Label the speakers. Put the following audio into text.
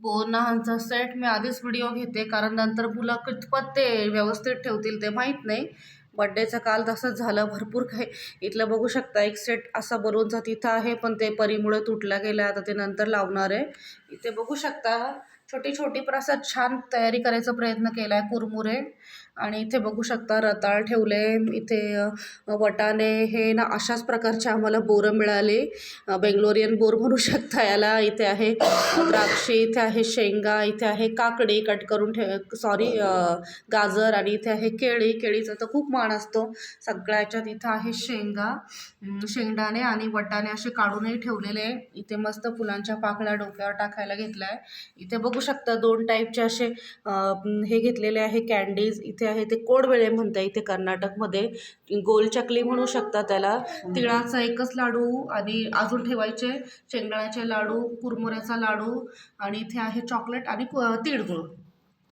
Speaker 1: पोनांचा set मी आधीच video घेते, कारण नंतर मुलं कितपत ते व्यवस्थित ठेवतील ते माहीत नाही. बड्डेचं काल तसंच झालं, भरपूर काही. इथलं बघू शकता एक सेट असा बलूनचा तिथं आहे, पण ते परीमुळे तुटला गेला. आता ते नंतर लावणार आहे. इथे बघू शकता छोटी छोटी पण असं छान तयारी करायचा प्रयत्न केला आहे, कुरमुरे. आणि इथे बघू शकता रताळ ठेवले. इथे वटाणे हे ना अशाच प्रकारचे आम्हाला बोरं मिळाली, बेंगलोरियन बोर म्हणू शकता याला. इथे आहे द्राक्षे, इथे आहे शेंगा, इथे आहे काकडी कट करून गाजर, आणि इथे आहे केळी. केळीचा तर खूप मान असतो सगळ्याच्यात. इथं आहे शेंगदाणे आणि वटाणे असे काढूनही ठेवलेले. इथे मस्त फुलांच्या पाकळ्या डोक्यावर टाकायला घेतल्या आहे. इथे बघू शकता 2 टाईपचे असे हे घेतलेले आहे कॅन्डीज. इथे आहे ते कोडवेळे म्हणता इथे कर्नाटकमध्ये, गोल चकली म्हणू शकता त्याला. तिळाचा एकच लाडू, आणि अजून ठेवायचे शेंगदाण्याचे लाडू, कुरमुऱ्याचा लाडू, आणि इथे आहे चॉकलेट आणि तिळगुळ.